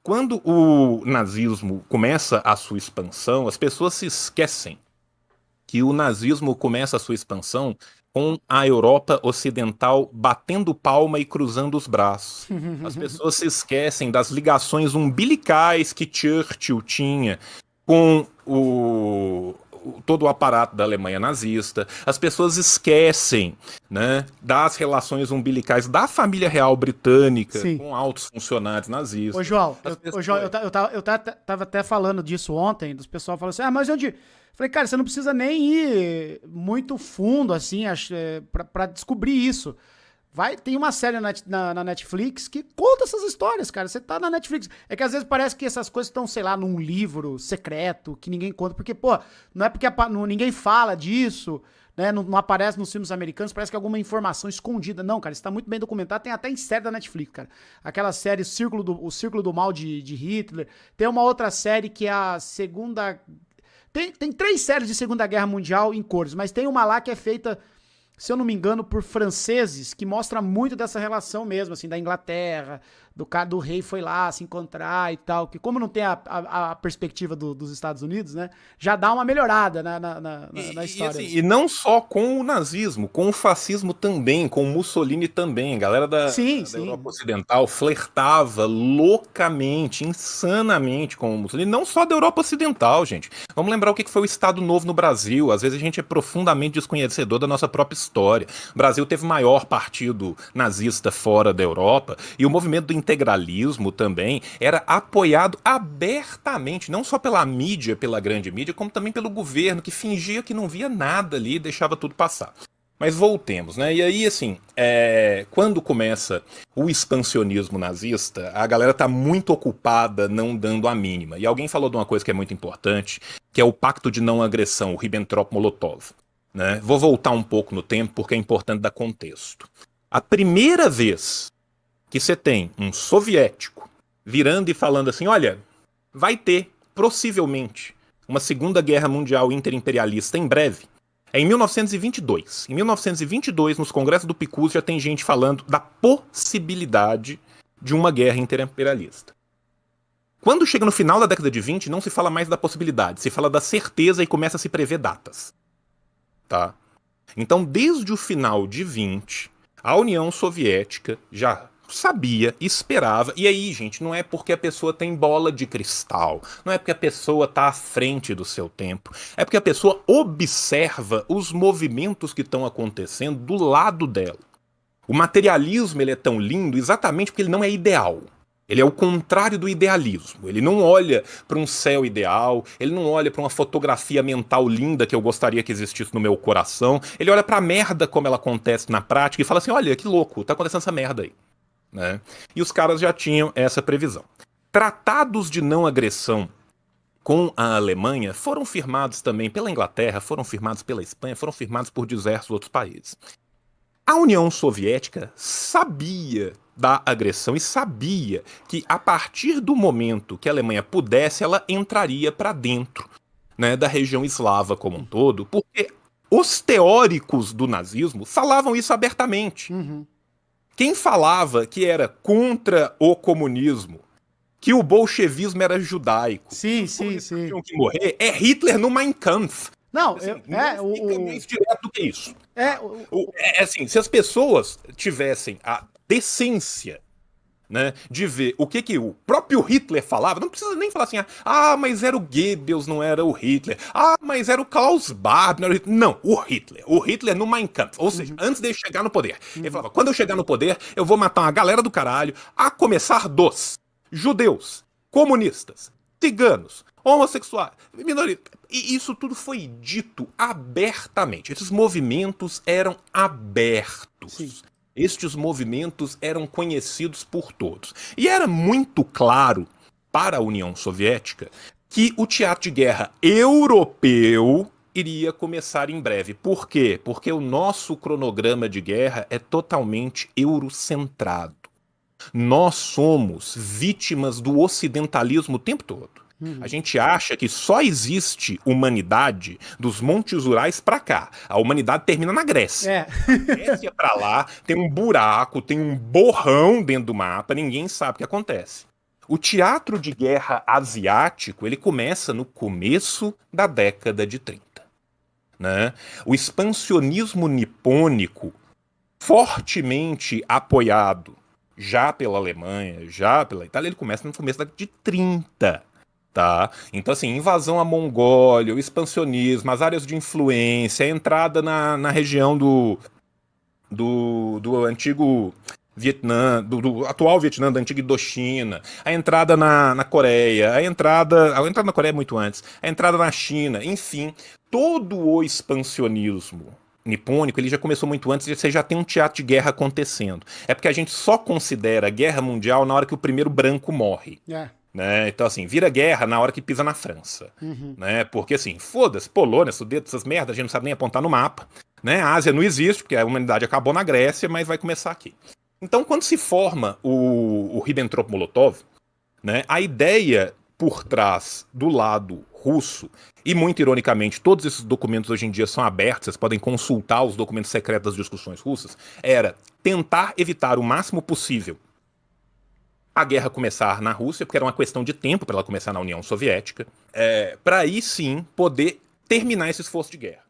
Quando o nazismo começa a sua expansão, as pessoas se esquecem que o nazismo começa a sua expansão com a Europa Ocidental batendo palma e cruzando os braços. As pessoas se esquecem das ligações umbilicais que Churchill tinha com todo o aparato da Alemanha nazista. As pessoas esquecem, né, das relações umbilicais da família real britânica Sim. com altos funcionários Ô, nazistas. João, As ô, João, pessoas... tava até falando disso ontem, dos pessoal falando assim, ah, mas onde... Falei, cara, você não precisa nem ir muito fundo, assim, pra descobrir isso. Tem uma série na Netflix que conta essas histórias, cara. Você tá na Netflix. É que às vezes parece que essas coisas estão, sei lá, num livro secreto que ninguém conta. Porque, pô, não é porque ninguém fala disso, né? Não aparece nos filmes americanos, parece que é alguma informação escondida. Não, cara, isso tá muito bem documentado. Tem até em série da Netflix, cara. Aquela série O Círculo do Mal de Hitler. Tem uma outra série que é a Segunda... Tem 3 séries de Segunda Guerra Mundial em cores, mas tem uma lá que é feita, se eu não me engano, por franceses, que mostra muito dessa relação mesmo, assim, da Inglaterra, do rei foi lá se encontrar e tal, que como não tem a perspectiva dos Estados Unidos, né, já dá uma melhorada na história. Assim, e não só com o nazismo, com o fascismo também, com o Mussolini também. A galera Sim, da Europa sim. Ocidental flertava loucamente, insanamente com o Mussolini. Não só da Europa Ocidental, gente. Vamos lembrar o que foi o Estado Novo no Brasil. Às vezes a gente é profundamente desconhecedor da nossa própria história. O Brasil teve o maior partido nazista fora da Europa, e o movimento do integralismo também era apoiado abertamente, não só pela mídia, pela grande mídia, como também pelo governo, que fingia que não via nada ali e deixava tudo passar. Mas voltemos, né? E aí, assim, quando começa o expansionismo nazista, a galera tá muito ocupada não dando a mínima. E alguém falou de uma coisa que é muito importante, que é o pacto de não agressão, o Ribbentrop-Molotov. Né? Vou voltar um pouco no tempo, porque é importante dar contexto. A primeira vez que você tem um soviético virando e falando assim, olha, vai ter, possivelmente, uma Segunda Guerra Mundial interimperialista em breve, é em 1922. Em 1922, nos congressos do PICUS, já tem gente falando da possibilidade de uma guerra interimperialista. Quando chega no final da década de 20, não se fala mais da possibilidade, se fala da certeza e começa a se prever datas. Tá? Então, desde o final de 20, a União Soviética já sabia, esperava, e aí, gente, não é porque a pessoa tem bola de cristal, não é porque a pessoa está à frente do seu tempo, é porque a pessoa observa os movimentos que estão acontecendo do lado dela. O materialismo ele é tão lindo exatamente porque ele não é ideal. Ele é o contrário do idealismo. Ele não olha para um céu ideal, ele não olha para uma fotografia mental linda que eu gostaria que existisse no meu coração. Ele olha para a merda como ela acontece na prática e fala assim: olha, que louco, tá acontecendo essa merda aí. Né? E os caras já tinham essa previsão. Tratados de não agressão com a Alemanha foram firmados também pela Inglaterra, foram firmados pela Espanha, foram firmados por diversos outros países. A União Soviética sabia da agressão e sabia que a partir do momento que a Alemanha pudesse, ela entraria para dentro, né, da região eslava como um todo, porque os teóricos do nazismo falavam isso abertamente. Uhum. Quem falava que era contra o comunismo, que o bolchevismo era judaico, que Sim, os sim, comunistas sim. tinham que morrer, é Hitler no Mein Kampf. Não, Assim, não fica mais direto do que isso. é, Tá? Assim, se as pessoas tivessem a decência, né, de ver o que o próprio Hitler falava, não precisa nem falar assim, ah, mas era o Goebbels, não era o Hitler, ah, mas era o Klaus Barbie, não era o Hitler. Não, o Hitler no Mein Kampf, ou seja, antes de ele chegar no poder. Ele falava, quando eu chegar no poder, eu vou matar uma galera do caralho, a começar dos judeus, comunistas, ciganos, homossexuais, minoritas. E isso tudo foi dito abertamente. Esses movimentos eram abertos. sim. Estes movimentos eram conhecidos por todos. E era muito claro para a União Soviética que o teatro de guerra europeu iria começar em breve. Por quê? Porque o nosso cronograma de guerra é totalmente eurocentrado. Nós somos vítimas do ocidentalismo o tempo todo. A gente acha que só existe humanidade dos Montes Urais pra cá. A humanidade termina na Grécia. É. A Grécia pra lá tem um buraco, tem um borrão dentro do mapa, ninguém sabe o que acontece. O teatro de guerra asiático, ele começa no começo da década de 30, né? O expansionismo nipônico, fortemente apoiado já pela Alemanha, já pela Itália, ele começa no começo da década de 30, tá? Então, assim, invasão à Mongólia, o expansionismo, as áreas de influência, a entrada na região do antigo Vietnã, do atual Vietnã, da antiga Indochina, a entrada na Coreia, a entrada na Coreia é muito antes, a entrada na China, enfim, todo o expansionismo nipônico, ele já começou muito antes, você já tem um teatro de guerra acontecendo. É porque a gente só considera a guerra mundial na hora que o primeiro branco morre. Né? Então, assim, vira guerra na hora que pisa na França. Né? Porque, assim, foda-se, Polônia, Sudete, essas merdas, a gente não sabe nem apontar no mapa. Né? A Ásia não existe, porque a humanidade acabou na Grécia, mas vai começar aqui. Então, quando se forma o Ribbentrop-Molotov, né, a ideia por trás do lado russo, e muito ironicamente, todos esses documentos hoje em dia são abertos, vocês podem consultar os documentos secretos das discussões russas, era tentar evitar o máximo possível a guerra começar na Rússia, porque era uma questão de tempo para ela começar na União Soviética, para aí sim poder terminar esse esforço de guerra.